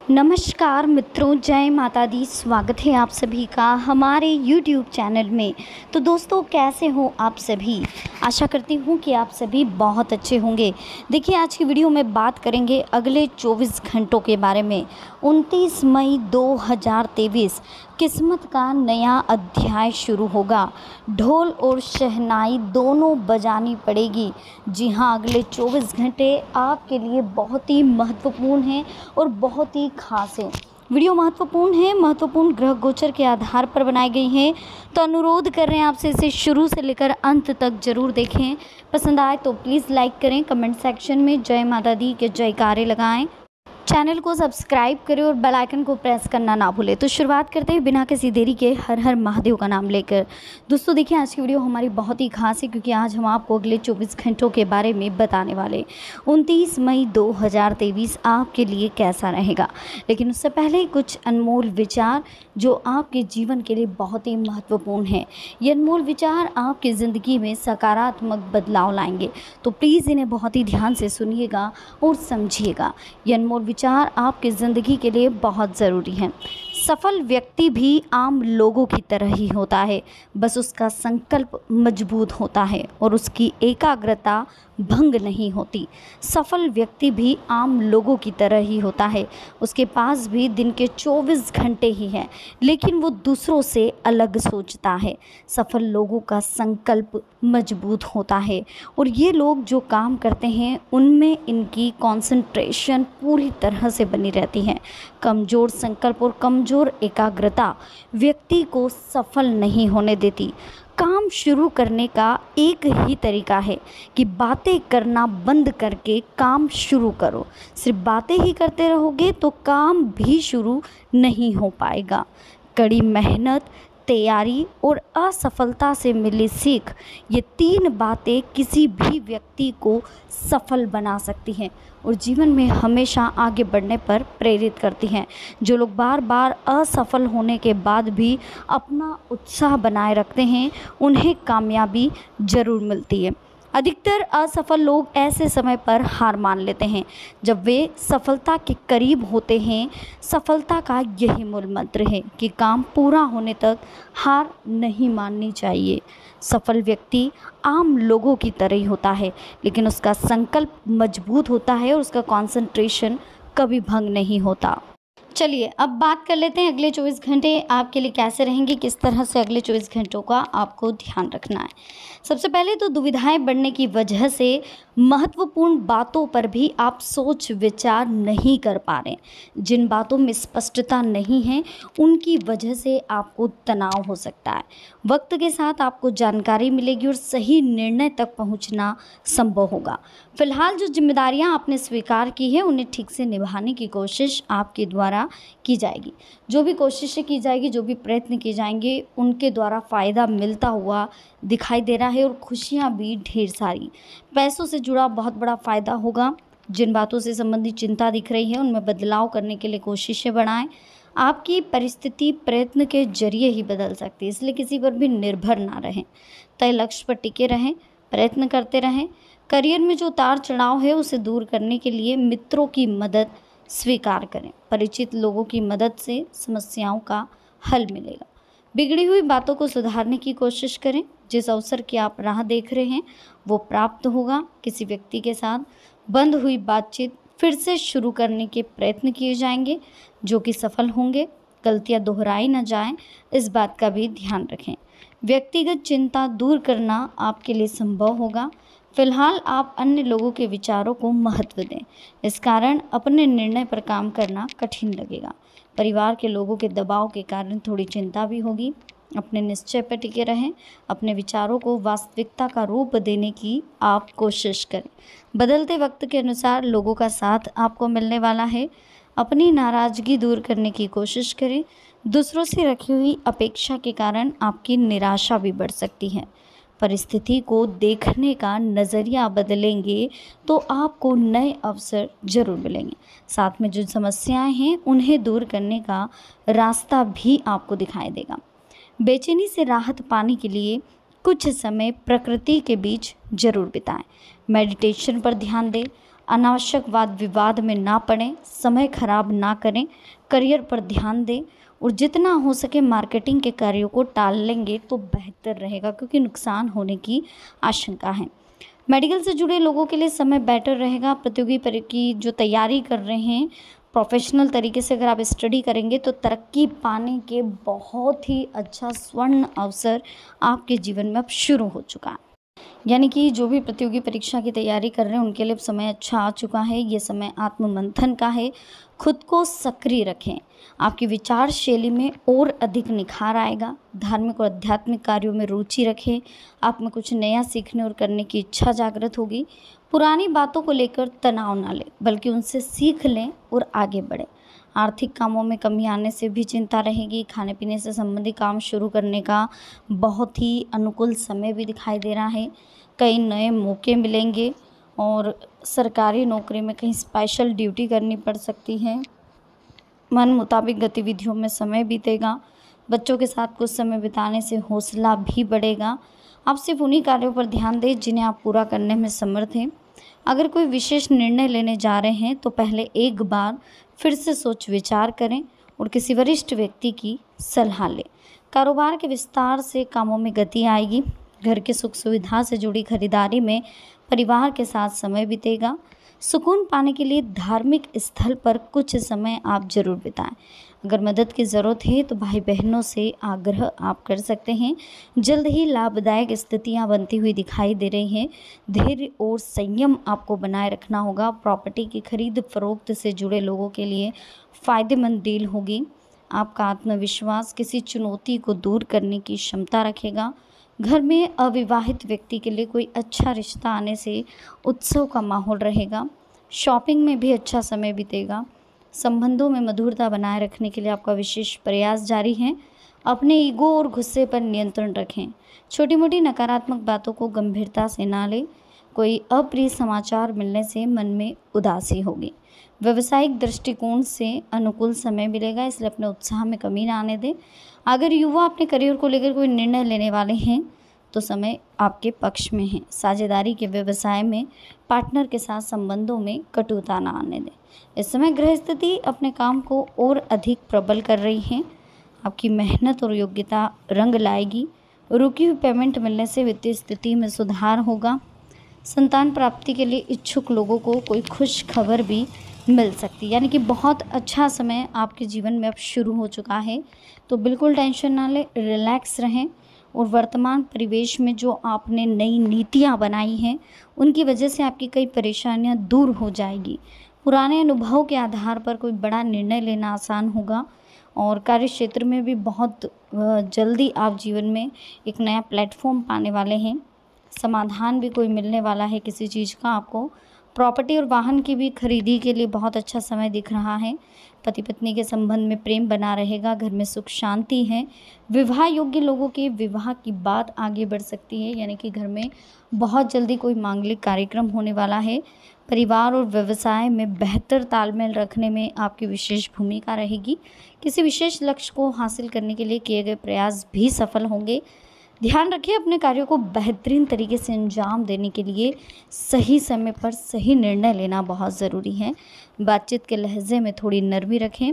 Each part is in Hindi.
नमस्कार मित्रों, जय माता दी। स्वागत है आप सभी का हमारे YouTube चैनल में। तो दोस्तों, कैसे हो आप सभी? आशा करती हूँ कि आप सभी बहुत अच्छे होंगे। देखिए, आज की वीडियो में बात करेंगे अगले 24 घंटों के बारे में। 29 मई 2023 किस्मत का नया अध्याय शुरू होगा। ढोल और शहनाई दोनों बजानी पड़ेगी। जी हाँ, अगले 24 घंटे आपके लिए बहुत ही महत्वपूर्ण हैं और बहुत ही खास है। वीडियो महत्वपूर्ण है, महत्वपूर्ण ग्रह गोचर के आधार पर बनाई गई है। तो अनुरोध कर रहे हैं आपसे इसे शुरू से लेकर अंत तक जरूर देखें। पसंद आए तो प्लीज़ लाइक करें, कमेंट सेक्शन में जय माता दी के जयकारे लगाएं। चैनल को सब्सक्राइब करें और बेल आइकन को प्रेस करना ना भूलें। तो शुरुआत करते हैं बिना किसी देरी के हर हर महादेव का नाम लेकर। दोस्तों देखिए, आज की वीडियो हमारी बहुत ही खास है क्योंकि आज हम आपको अगले 24 घंटों के बारे में बताने वाले। 29 मई 2023 आपके लिए कैसा रहेगा, लेकिन उससे पहले कुछ अनमोल विचार जो आपके जीवन के लिए बहुत ही महत्वपूर्ण है। ये अनमोल विचार आपकी ज़िंदगी में सकारात्मक बदलाव लाएंगे, तो प्लीज़ इन्हें बहुत ही ध्यान से सुनिएगा और समझिएगा। ये अनमोल विचार आपकी ज़िंदगी के लिए बहुत ज़रूरी हैं। सफल व्यक्ति भी आम लोगों की तरह ही होता है, बस उसका संकल्प मजबूत होता है और उसकी एकाग्रता भंग नहीं होती। सफल व्यक्ति भी आम लोगों की तरह ही होता है, उसके पास भी दिन के 24 घंटे ही हैं, लेकिन वो दूसरों से अलग सोचता है। सफल लोगों का संकल्प मजबूत होता है और ये लोग जो काम करते हैं उनमें इनकी कंसंट्रेशन पूरी तरह से बनी रहती है। कमज़ोर संकल्प और कमज़ोर एकाग्रता व्यक्ति को सफल नहीं होने देती। काम शुरू करने का एक ही तरीका है कि बातें करना बंद करके काम शुरू करो। सिर्फ बातें ही करते रहोगे तो काम भी शुरू नहीं हो पाएगा। कड़ी मेहनत, तैयारी और असफलता से मिली सीख, ये तीन बातें किसी भी व्यक्ति को सफल बना सकती हैं और जीवन में हमेशा आगे बढ़ने पर प्रेरित करती हैं। जो लोग बार बार असफल होने के बाद भी अपना उत्साह बनाए रखते हैं, उन्हें कामयाबी ज़रूर मिलती है। अधिकतर असफल लोग ऐसे समय पर हार मान लेते हैं जब वे सफलता के करीब होते हैं। सफलता का यही मूल मंत्र है कि काम पूरा होने तक हार नहीं माननी चाहिए। सफल व्यक्ति आम लोगों की तरह ही होता है, लेकिन उसका संकल्प मजबूत होता है और उसका कंसंट्रेशन कभी भंग नहीं होता। चलिए अब बात कर लेते हैं अगले 24 घंटे आपके लिए कैसे रहेंगे, किस तरह से अगले 24 घंटों का आपको ध्यान रखना है। सबसे पहले तो दुविधाएं बढ़ने की वजह से महत्वपूर्ण बातों पर भी आप सोच विचार नहीं कर पा रहे। जिन बातों में स्पष्टता नहीं है उनकी वजह से आपको तनाव हो सकता है। वक्त के साथ आपको जानकारी मिलेगी और सही निर्णय तक पहुंचना संभव होगा। फिलहाल जो जिम्मेदारियां आपने स्वीकार की है उन्हें ठीक से निभाने की कोशिश आपके द्वारा की जाएगी। जो भी कोशिशें की जाएगी, जो भी प्रयत्न किए जाएंगे, उनके द्वारा फ़ायदा मिलता हुआ दिखाई दे रहा है और खुशियां भी ढेर सारी। पैसों से जुड़ा बहुत बड़ा फ़ायदा होगा। जिन बातों से संबंधित चिंता दिख रही है उनमें बदलाव करने के लिए कोशिशें बढ़ाएं। आपकी परिस्थिति प्रयत्न के जरिए ही बदल सकती है, इसलिए किसी पर भी निर्भर ना रहें। तय लक्ष्य पर टिके रहें, प्रयत्न करते रहें। करियर में जो उतार चढ़ाव है उसे दूर करने के लिए मित्रों की मदद स्वीकार करें। परिचित लोगों की मदद से समस्याओं का हल मिलेगा। बिगड़ी हुई बातों को सुधारने की कोशिश करें। जिस अवसर की आप राह देख रहे हैं वो प्राप्त होगा। किसी व्यक्ति के साथ बंद हुई बातचीत फिर से शुरू करने के प्रयत्न किए जाएंगे जो कि सफल होंगे। गलतियां दोहराई न जाएं, इस बात का भी ध्यान रखें। व्यक्तिगत चिंता दूर करना आपके लिए संभव होगा। फिलहाल आप अन्य लोगों के विचारों को महत्व दें, इस कारण अपने निर्णय पर काम करना कठिन लगेगा। परिवार के लोगों के दबाव के कारण थोड़ी चिंता भी होगी। अपने निश्चय पर टिके रहें। अपने विचारों को वास्तविकता का रूप देने की आप कोशिश करें। बदलते वक्त के अनुसार लोगों का साथ आपको मिलने वाला है। अपनी नाराज़गी दूर करने की कोशिश करें। दूसरों से रखी हुई अपेक्षा के कारण आपकी निराशा भी बढ़ सकती है। परिस्थिति को देखने का नज़रिया बदलेंगे तो आपको नए अवसर ज़रूर मिलेंगे। साथ में जो समस्याएं हैं उन्हें दूर करने का रास्ता भी आपको दिखाई देगा। बेचैनी से राहत पाने के लिए कुछ समय प्रकृति के बीच जरूर बिताएं। मेडिटेशन पर ध्यान दें। अनावश्यक वाद विवाद में ना पड़ें, समय खराब ना करें, करियर पर ध्यान दें और जितना हो सके मार्केटिंग के कार्यों को टाल लेंगे तो बेहतर रहेगा, क्योंकि नुकसान होने की आशंका है। मेडिकल से जुड़े लोगों के लिए समय बेटर रहेगा। प्रतियोगी परीक्षा की जो तैयारी कर रहे हैं, प्रोफेशनल तरीके से अगर आप स्टडी करेंगे तो तरक्की पाने के बहुत ही अच्छा स्वर्ण अवसर आपके जीवन में अब शुरू हो चुका है। यानी कि जो भी प्रतियोगी परीक्षा की तैयारी कर रहे हैं उनके लिए अब समय अच्छा आ चुका है। ये समय आत्ममंथन का है। खुद को सक्रिय रखें, आपकी विचार शैली में और अधिक निखार आएगा। धार्मिक और आध्यात्मिक कार्यों में रुचि रखें, आप में कुछ नया सीखने और करने की इच्छा जागृत होगी। पुरानी बातों को लेकर तनाव ना लें, बल्कि उनसे सीख लें और आगे बढ़ें। आर्थिक कामों में कमी आने से भी चिंता रहेगी। खाने पीने से संबंधित काम शुरू करने का बहुत ही अनुकूल समय भी दिखाई दे रहा है। कई नए मौके मिलेंगे और सरकारी नौकरी में कहीं स्पेशल ड्यूटी करनी पड़ सकती है। मन मुताबिक गतिविधियों में समय बीतेगा। बच्चों के साथ कुछ समय बिताने से हौसला भी बढ़ेगा। आप सिर्फ उन्हीं कार्यों पर ध्यान दें जिन्हें आप पूरा करने में समर्थ हैं। अगर कोई विशेष निर्णय लेने जा रहे हैं तो पहले एक बार फिर से सोच विचार करें और किसी वरिष्ठ व्यक्ति की सलाह लें। कारोबार के विस्तार से कामों में गति आएगी। घर के सुख सुविधा से जुड़ी खरीदारी में परिवार के साथ समय बीतेगा। सुकून पाने के लिए धार्मिक स्थल पर कुछ समय आप जरूर बिताएं। अगर मदद की ज़रूरत है तो भाई बहनों से आग्रह आप कर सकते हैं। जल्द ही लाभदायक स्थितियां बनती हुई दिखाई दे रही हैं। धैर्य और संयम आपको बनाए रखना होगा। प्रॉपर्टी की खरीद फरोख्त से जुड़े लोगों के लिए फ़ायदेमंद डील होगी। आपका आत्मविश्वास किसी चुनौती को दूर करने की क्षमता रखेगा। घर में अविवाहित व्यक्ति के लिए कोई अच्छा रिश्ता आने से उत्सव का माहौल रहेगा। शॉपिंग में भी अच्छा समय बीतेगा। संबंधों में मधुरता बनाए रखने के लिए आपका विशेष प्रयास जारी है। अपने ईगो और गुस्से पर नियंत्रण रखें। छोटी मोटी नकारात्मक बातों को गंभीरता से ना लें। कोई अप्रिय समाचार मिलने से मन में उदासी होगी। व्यावसायिक दृष्टिकोण से अनुकूल समय मिलेगा, इसलिए अपने उत्साह में कमी ना आने दें। अगर युवा अपने करियर को लेकर कोई निर्णय लेने वाले हैं तो समय आपके पक्ष में है। साझेदारी के व्यवसाय में पार्टनर के साथ संबंधों में कटुता ना आने दें। इस समय गृह स्थिति अपने काम को और अधिक प्रबल कर रही है। आपकी मेहनत और योग्यता रंग लाएगी। रुकी हुई पेमेंट मिलने से वित्तीय स्थिति में सुधार होगा। संतान प्राप्ति के लिए इच्छुक लोगों को कोई खुश खबर भी मिल सकती है। यानी कि बहुत अच्छा समय आपके जीवन में अब शुरू हो चुका है। तो बिल्कुल टेंशन ना लें, रिलैक्स रहें और वर्तमान परिवेश में जो आपने नई नीतियाँ बनाई हैं उनकी वजह से आपकी कई परेशानियाँ दूर हो जाएगी। पुराने अनुभव के आधार पर कोई बड़ा निर्णय लेना आसान होगा और कार्य क्षेत्र में भी बहुत जल्दी आप जीवन में एक नया प्लेटफॉर्म पाने वाले हैं। समाधान भी कोई मिलने वाला है किसी चीज़ का आपको। प्रॉपर्टी और वाहन की भी खरीदी के लिए बहुत अच्छा समय दिख रहा है। पति पत्नी के संबंध में प्रेम बना रहेगा। घर में सुख शांति है। विवाह योग्य लोगों के विवाह की बात आगे बढ़ सकती है, यानी कि घर में बहुत जल्दी कोई मांगलिक कार्यक्रम होने वाला है। परिवार और व्यवसाय में बेहतर तालमेल रखने में आपकी विशेष भूमिका रहेगी। किसी विशेष लक्ष्य को हासिल करने के लिए किए गए प्रयास भी सफल होंगे। ध्यान रखिए, अपने कार्यों को बेहतरीन तरीके से अंजाम देने के लिए सही समय पर सही निर्णय लेना बहुत ज़रूरी है। बातचीत के लहजे में थोड़ी नरमी रखें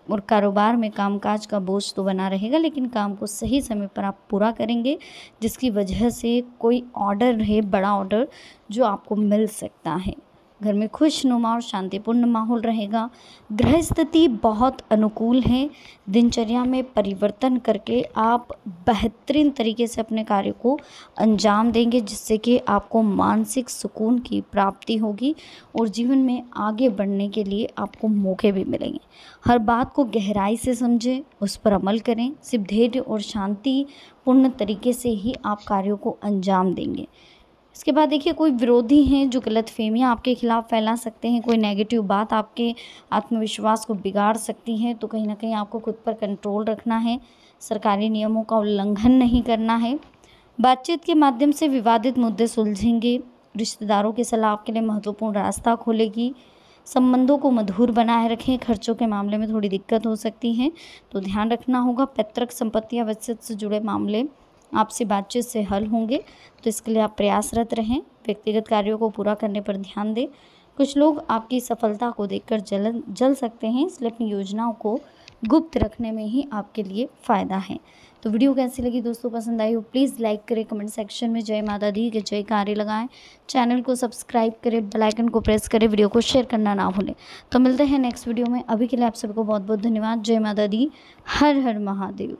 और कारोबार में कामकाज का बोझ तो बना रहेगा, लेकिन काम को सही समय पर आप पूरा करेंगे, जिसकी वजह से कोई ऑर्डर है, बड़ा ऑर्डर जो आपको मिल सकता है। घर में खुशनुमा और शांतिपूर्ण माहौल रहेगा। गृह स्थिति बहुत अनुकूल है। दिनचर्या में परिवर्तन करके आप बेहतरीन तरीके से अपने कार्य को अंजाम देंगे, जिससे कि आपको मानसिक सुकून की प्राप्ति होगी और जीवन में आगे बढ़ने के लिए आपको मौके भी मिलेंगे। हर बात को गहराई से समझें, उस पर अमल करें। सिर्फ धैर्य और शांतिपूर्ण तरीके से ही आप कार्यों को अंजाम देंगे। इसके बाद देखिए, कोई विरोधी हैं जो गलतफहमियां आपके खिलाफ फैला सकते हैं। कोई नेगेटिव बात आपके आत्मविश्वास को बिगाड़ सकती है, तो कहीं ना कहीं आपको खुद पर कंट्रोल रखना है। सरकारी नियमों का उल्लंघन नहीं करना है। बातचीत के माध्यम से विवादित मुद्दे सुलझेंगे। रिश्तेदारों की सलाह आपके लिए महत्वपूर्ण रास्ता खोलेगी। संबंधों को मधुर बनाए रखें। खर्चों के मामले में थोड़ी दिक्कत हो सकती है, तो ध्यान रखना होगा। पैतृक संपत्ति या वसीयत से जुड़े मामले आपसे बातचीत से हल होंगे, तो इसके लिए आप प्रयासरत रहें। व्यक्तिगत कार्यों को पूरा करने पर ध्यान दें। कुछ लोग आपकी सफलता को देखकर जल सकते हैं, इसलिए अपनी योजनाओं को गुप्त रखने में ही आपके लिए फ़ायदा है। तो वीडियो कैसी लगी दोस्तों, पसंद आई हो प्लीज़ लाइक करें, कमेंट सेक्शन में जय माता दी के जय कार्य लगाएं, चैनल को सब्सक्राइब करें, बेल आइकन को प्रेस करें, वीडियो को शेयर करना ना भूलें। तो मिलते हैं नेक्स्ट वीडियो में, अभी के लिए आप सबको बहुत बहुत धन्यवाद। जय माता दी, हर हर महादेव।